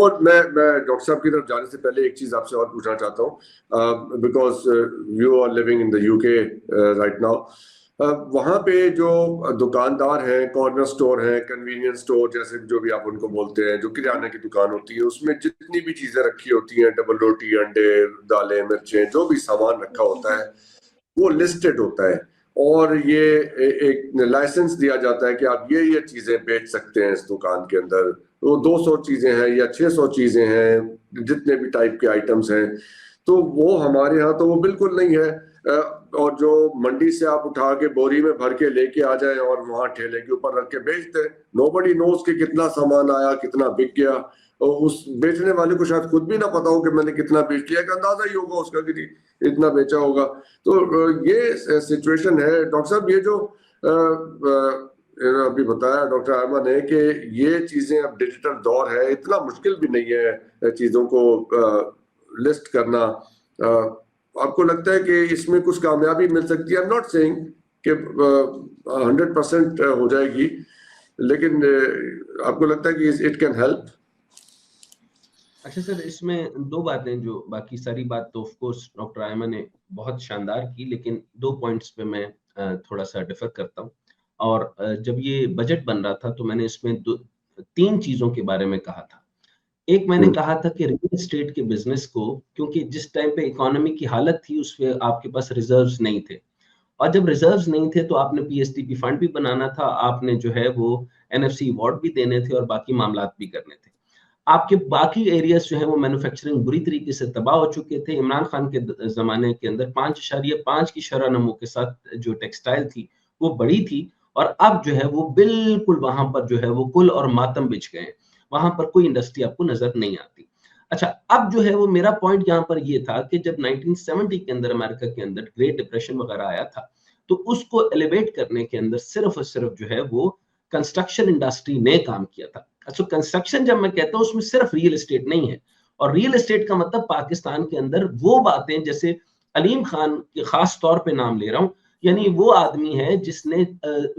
और मैं डॉक्टर साहब की तरफ जाने से पहले एक चीज आपसे और पूछना चाहता हूँ, because you are living in the UK right now. वहां पे जो दुकानदार हैं, कॉर्नर स्टोर हैं, कन्वीनियंस स्टोर जैसे जो भी आप उनको बोलते हैं, जो किराने की दुकान होती है, उसमें जितनी भी चीजें रखी होती हैं, डबल रोटी, अंडे, दालें, मिर्चें, जो भी सामान रखा होता है वो लिस्टेड होता है और ये एक लाइसेंस दिया जाता है कि आप ये चीजें बेच सकते हैं इस दुकान के अंदर। वो 200 चीजें हैं या 600 चीजें हैं, जितने भी टाइप के आइटम्स हैं, तो वो हमारे यहाँ तो वो बिल्कुल नहीं है। और जो मंडी से आप उठा के बोरी में भर के लेके आ जाए और वहां ठेले के ऊपर रख के बेच दे, नोबडी नोज कि कितना सामान आया, कितना बिक गया, और उस बेचने वाले को शायद खुद भी ना पता हो कि मैंने कितना बेच लिया, का अंदाजा ही होगा उसका कि इतना बेचा होगा। तो ये सिचुएशन है डॉक्टर साहब। ये जो अभी बताया डॉक्टर आयमा ने कि ये चीजें अब डिजिटल दौर है, इतना मुश्किल भी नहीं है चीजों को लिस्ट करना। आपको लगता है कि इसमें कुछ कामयाबी मिल सकती है? आई एम नॉट सेइंग कि 100% हो जाएगी, लेकिन आपको लगता है कि इट कैन हेल्प? अच्छा सर, इसमें दो बातें, जो बाकी सारी बात तो ऑफ कोर्स डॉक्टर आयमा ने बहुत शानदार की, लेकिन 2 पॉइंट्स पे मैं थोड़ा सा डिफर करता हूँ। और जब ये बजट बन रहा था तो मैंने इसमें 3 चीजों के बारे में कहा था। एक मैंने कहा था कि रियल एस्टेट के बिजनेस को, क्योंकि जिस टाइम पे इकोनॉमी की हालत थी उसमें आपके पास रिजर्व्स नहीं थे, और जब रिजर्व्स नहीं थे तो आपने पीएसटीपी फंड भी बनाना था, आपने जो है वो एनएफसी अवार्ड भी देने थे और बाकी मामलात भी करने थे। आपके बाकी एरियाज जो है वो मैन्युफैक्चरिंग बुरी तरीके से तबाह हो चुके थे। इमरान खान के जमाने के अंदर 5.5 की शरह नमो के साथ जो टेक्सटाइल थी वो बड़ी थी, और अब जो है वो बिल्कुल वहां पर जो है वो कुल और मातम बिछ गए। वहां पर कोई इंडस्ट्री आपको नजर नहीं आती। अच्छा, अब जो है वो मेरा पॉइंट यहाँ पर ये था कि जब 1970 के अंदर अमेरिका के अंदर ग्रेट डिप्रेशन वगैरह आया था, तो उसको एलिवेट करने के अंदर सिर्फ और सिर्फ जो है वो कंस्ट्रक्शन इंडस्ट्री ने काम किया था। अच्छा, कंस्ट्रक्शन जब मैं कहता हूँ उसमें सिर्फ रियल एस्टेट नहीं है, और रियल एस्टेट का मतलब पाकिस्तान के अंदर वो बातें, जैसे अलीम खान के खास तौर पे नाम ले रहा हूँ, यानी वो आदमी है जिसने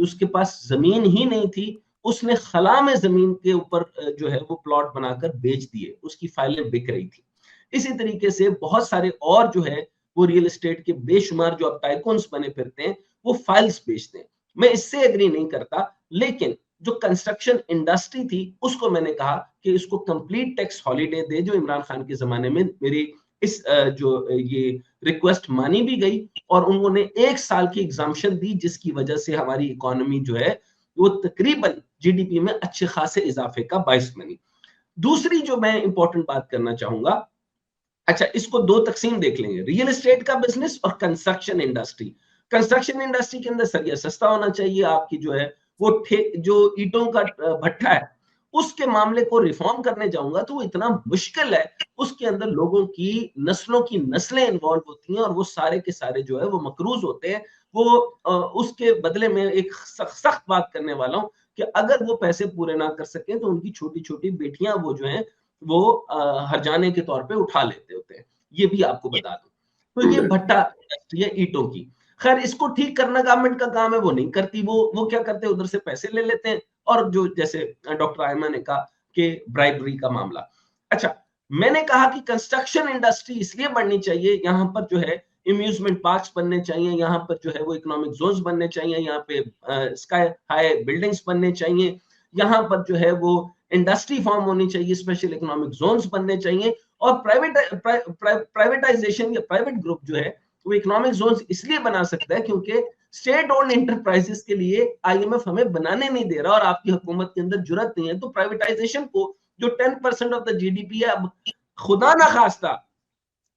उसके पास जमीन ही नहीं थी, उसने खला में जमीन के ऊपर जो है वो प्लॉट बनाकर बेच दिए, उसकी फाइलें बिक रही थी। इसी तरीके से बहुत सारे और जो है वो रियल एस्टेट के बेशुमार जो अब टाइकून्स बने फिरते हैं वो फाइल्स बेचते हैं। मैं इससे एग्री नहीं करता, लेकिन जो कंस्ट्रक्शन इंडस्ट्री थी उसको मैंने कहा कि इसको कंप्लीट टैक्स हॉलीडे दे, जो इमरान खान के जमाने में मेरी इस जो ये रिक्वेस्ट मानी भी गई, और उन्होंने 1 साल की एग्जाम्पशन दी, जिसकी वजह से हमारी इकोनॉमी जो है वो तकरीबन जीडीपी में अच्छे खासे इजाफे का बायस बनी। दूसरी जो मैं इंपॉर्टेंट बात करना चाहूंगा, अच्छा इसको 2 तकसीम देख लेंगे, रियल एस्टेट का बिजनेस और कंस्ट्रक्शन इंडस्ट्री। कंस्ट्रक्शन इंडस्ट्री के अंदर सरिया सस्ता होना चाहिए, आपकी जो है वो जो ईंटों का भट्ठा है उसके मामले को रिफॉर्म करने जाऊंगा तो वो इतना मुश्किल है, उसके अंदर लोगों की नस्लों की नस्लें इन्वॉल्व होती हैं और वो सारे के सारे जो है वो मकरूज होते हैं। वो उसके बदले में एक सख्त बात करने वाला हूं कि अगर वो पैसे पूरे ना कर सकें तो उनकी छोटी छोटी बेटियां वो जो है वो हरजाने के तौर पे उठा लेते होते हैं, ये भी आपको बता दूं। तो ये भट्टा इंडस्ट्री है ईंटों की। खैर, इसको ठीक करना गवर्नमेंट का काम है, वो नहीं करती। वो क्या करते हैं, उधर से पैसे ले लेते हैं, और जो जैसे डॉक्टर आयमा ने कहा कि ब्राइबरी का मामला। अच्छा, मैंने कहा कि कंस्ट्रक्शन इंडस्ट्री इसलिए बढ़नी चाहिए, यहाँ पर जो है अम्यूजमेंट पार्क्स बनने चाहिए, यहाँ पर जो है वो इकोनॉमिक जोन्स बनने चाहिए, यहाँ पे स्काई हाई बिल्डिंग्स बनने चाहिए, यहाँ पर जो है वो इंडस्ट्री फॉर्म होनी चाहिए, स्पेशल इकोनॉमिक जोन्स बनने चाहिए, और प्राइवेटाइजेशन या प्राइवेट ग्रुप जो है वो इकोनॉमिक जोन्स इसलिए बना सकता है क्योंकि स्टेट ओन्ड इंटरप्राइजेस के लिए आईएमएफ हमें बनाने नहीं दे रहा और आपकी हुकूमत के अंदर जुर्रत नहीं है। तो प्राइवेटाइजेशन को, जो 10% ऑफ द जीडीपी है, अब खुदा ना खास्ता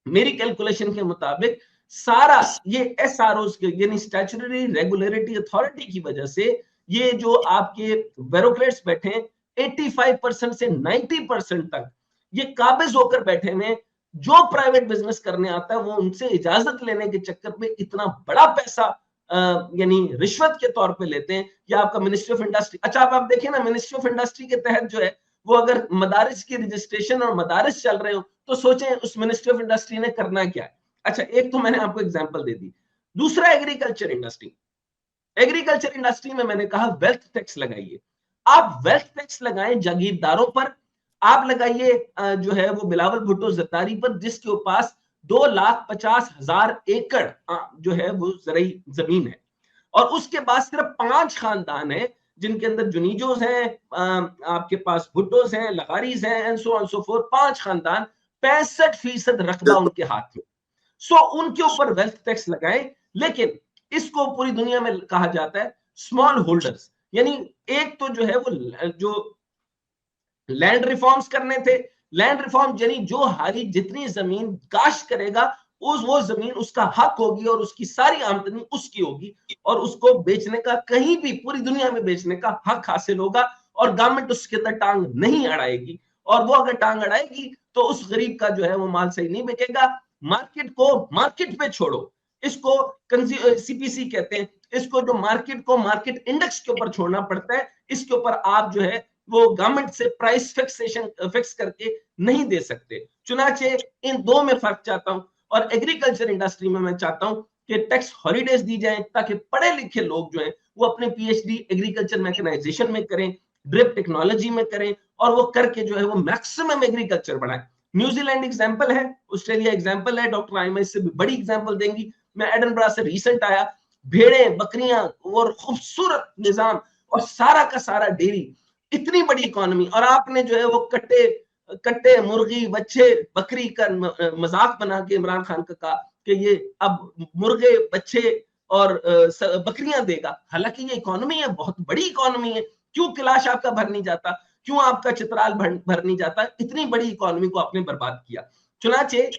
मेरी कैलकुलेशन के मुताबिक सारा ये एसआरओस के यानी स्टैट्यूटरी रेगुलेटरी अथॉरिटी की वजह से ये जो आपके ब्यूरोक्रेट्स बैठे हैं 85% से 90% तक ये काबिज होकर बैठे हुए, जो प्राइवेट बिजनेस करने आता है वो उनसे इजाजत लेने के चक्कर में इतना बड़ा पैसा यानी रिश्वत के तौर पे लेते हैं। या आपका मिनिस्ट्री ऑफ इंडस्ट्री, अच्छा आप देखिए ना, मिनिस्ट्री ऑफ इंडस्ट्री के तहत जो है वो अगर मदारिस की रजिस्ट्रेशन और मदारिस चल रहे हो तो सोचें उस मिनिस्ट्री ऑफ इंडस्ट्री ने करना क्या है। अच्छा, एक तो मैंने आपको एग्जांपल दे दी। दूसरा, एग्रीकल्चर इंडस्ट्री। एग्रीकल्चर इंडस्ट्री में मैंने कहा वेल्थ टैक्स लगाइए। आप वेल्थ टैक्स लगाएं जागीरदारों पर, आप लगाइए जो है वो बिलावल भुट्टो जरदारी पर, जिसके पास 2,50,000 एकड़ जो है वो ज़राई जमीन है, और उसके बाद सिर्फ 5 खानदान है जिनके अंदर जुनीजोस हैं, आपके पास भुट्टोस हैं, लगारीज हैं, and so on so fourth. 5 खानदान, 65% रकबा उनके हाथ में। सो उनके ऊपर वेल्थ टैक्स लगाएं, लेकिन इसको पूरी दुनिया में कहा जाता है स्मॉल होल्डर्स, यानी एक तो जो है वो जो लैंड रिफॉर्म्स करने थे, लैंड रिफॉर्म यानी जो हारी जितनी जमीन काश्त करेगा वो जमीन उसका हक होगी और उसकी सारी आमदनी उसकी होगी, और उसको बेचने का, कहीं भी पूरी दुनिया में बेचने का हक हासिल होगा, और गवर्नमेंट उसके अंदर टांग नहीं अड़ाएगी। और वो अगर टांग अड़ाएगी तो उस गरीब का जो है वो माल सही नहीं बिकेगा। मार्केट को मार्केट पे छोड़ो, इसको सीपीसी कहते हैं, इसको जो मार्केट को मार्केट इंडेक्स के ऊपर छोड़ना पड़ता है। इसके ऊपर आप जो है वो गवर्नमेंट से प्राइस फिक्स करके नहीं दे सकते। चुनाचे इन दो में फर्क चाहता हूं, और एग्रीकल्चर इंडस्ट्री में मैं चाहता हूं कि टैक्स हॉलीडेज दी जाए, ताकि पढ़े लिखे लोग जो हैं वो अपने पीएचडी एग्रीकल्चर मैकेनाइजेशन में करें, ड्रिप टेक्नोलॉजी में करें, और वो करके जो है वो मैक्सिमम एग्रीकल्चर बढ़ाएं। न्यूजीलैंड एग्जाम्पल है, ऑस्ट्रेलिया एग्जाम्पल है, डॉक्टर आयमा इससे भी बड़ी एग्जाम्पल देंगी। मैं एडनबरा से रिसेंट आया, भेड़ें, बकरियां और खूबसूरत निजाम, और सारा का सारा डेयरी, इतनी बड़ी इकोनॉमी, और आपने जो है वो कट्टे कट्टे मुर्गी, बच्चे, बकरी का मजाक बना के इमरान खान का कहा कि ये अब मुर्गे, बच्चे और बकरियां देगा। हालांकि ये इकोनॉमी है, बहुत बड़ी इकोनॉमी है। क्यों कैलाश आपका भर नहीं जाता, क्यों आपका चित्राल भर नहीं जाता? इतनी बड़ी इकोनॉमी को आपने बर्बाद किया। चुनाचे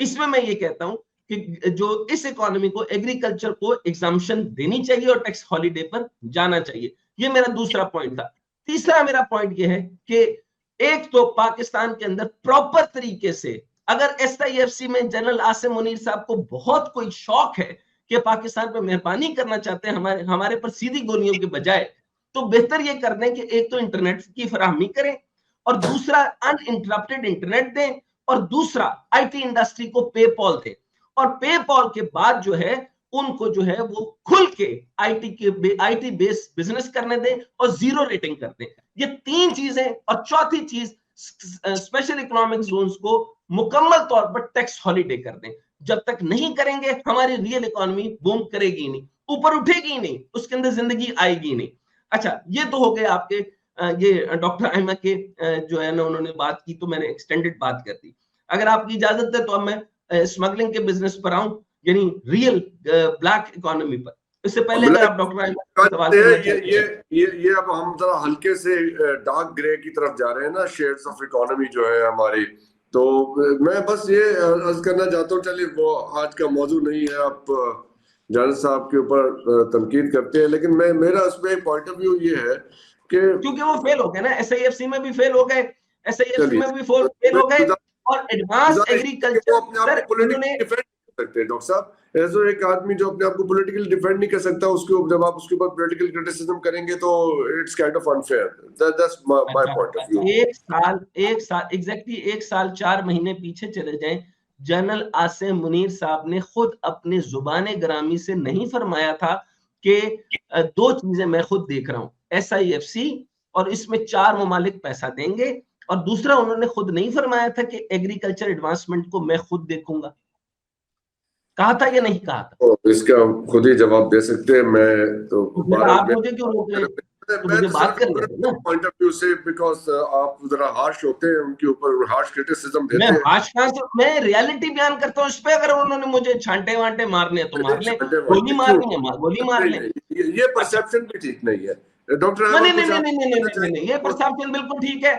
इसमें मैं ये कहता हूं कि जो इस इकोनॉमी को, एग्रीकल्चर को एग्जाम्पशन देनी चाहिए और टैक्स हॉलीडे पर जाना चाहिए। ये मेरा दूसरा पॉइंट था। तीसरा मेरा पॉइंट ये है कि एक तो पाकिस्तान के अंदर प्रॉपर तरीके से, अगर एसआईएफसी में जनरल आसिम मुनीर साहब को बहुत कोई शौक है कि पाकिस्तान पर मेहरबानी करना चाहते हैं हमारे पर सीधी गोलियों के बजाय, तो बेहतर ये कर दें कि एक तो इंटरनेट की फराहमी करें, और दूसरा अनइंटरप्टेड इंटरनेट दें, और दूसरा आईटी इंडस्ट्री को पेपॉल दे, और पेपॉल के बाद जो है उनको जो है वो खुल के आईटी बेस्ड बिजनेस करने दें और जीरो रेटिंग कर दें। ये तीन चीजें, और चौथी चीज स्पेशल इकोनॉमिक जोन्स को मुकम्मल तौर पर टैक्स हॉलीडे कर दें। जब तक नहीं करेंगे हमारी रियल इकोनॉमी बूम करेगी नहीं, ऊपर उठेगी नहीं, उसके अंदर जिंदगी आएगी नहीं। अच्छा, ये तो हो गए आपके ये डॉक्टर आयमा के जो है ना उन्होंने बात की, तो मैंने एक्सटेंडेड बात कर दी। अगर आपकी इजाजत है तो अब मैं स्मगलिंग के बिजनेस पर आऊं, यानी रियल ब्लैक इकोनॉमी पर। इससे पहले अगर आप डॉक्टर आयमा सवाल करना चाहते हैं। ये अब हम जरा हल्के से डार्क ग्रे की तरफ जा रहे हैं ना, शेड्स ऑफ इकोनॉमी जो है हमारी। तो मैं बस ये अर्ज करना चाहता हूँ, चलिए वो आज का मौजू नहीं है, आप जानर साहब के ऊपर तनकीद करते हैं, लेकिन मेरा उसमें पॉइंट ऑफ व्यू ये है कि क्योंकि वो फेल हो गए ना, एसआईएफसी में भी फेल हो गए, एसआईएफसी में भी फेल हो गए, और एडवांस एग्रीकल्चर सर उन्होंने सकते हैं। डॉक्टर साहब, ऐसा एक आदमी जो अपने आप को पॉलिटिकली डिफेंड नहीं कर सकता, उसके ऊपर जब आप उसके ऊपर पॉलिटिकल क्रिटिसिज्म करेंगे तो it's kind of unfair. That's my point of view. एक साल एग्जैक्टली 1 साल 4 महीने पीछे चले जाएं, जनरल आसिम मुनीर साहब ने खुद अपने जुबाने ग्रामी से नहीं फरमाया था कि दो चीजें मैं खुद देख रहा हूं, एसआईएफसी और इसमें 4 ममालिक पैसा देंगे, और दूसरा उन्होंने खुद नहीं फरमाया था कि एग्रीकल्चर एडवांसमेंट को मैं खुद देखूंगा। कहा था या नहीं कहा था? तो इसका खुद ही जवाब दे सकते हैं। मैं तो आप मुझे क्यों रोक रहे हैं? तो मुझे बात करने दो ना। पॉइंट ऑफ व्यू से, बिकॉज़ आप जरा हार्श होते हैं, उनके ऊपर हार्श क्रिटिसिज्म देते हैं। मैं हार्श कहां से, मैं रियलिटी बयान करता हूं। इस पे अगर उन्होंने मुझे छांटे वांटे मारने हैं तो मार लें, गोली मारनी है गोली मार लें। ये परसेप्शन भी ठीक नहीं है डॉक्टर। नहीं, ये परसेप्शन बिल्कुल ठीक है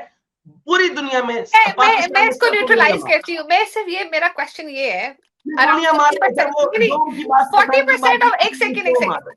पूरी दुनिया में। मैं इसको न्यूट्रलाइज करती हूँ। मैं सिर्फ ये, मेरा क्वेश्चन ये है, 40% ऑफ, एक सेकंड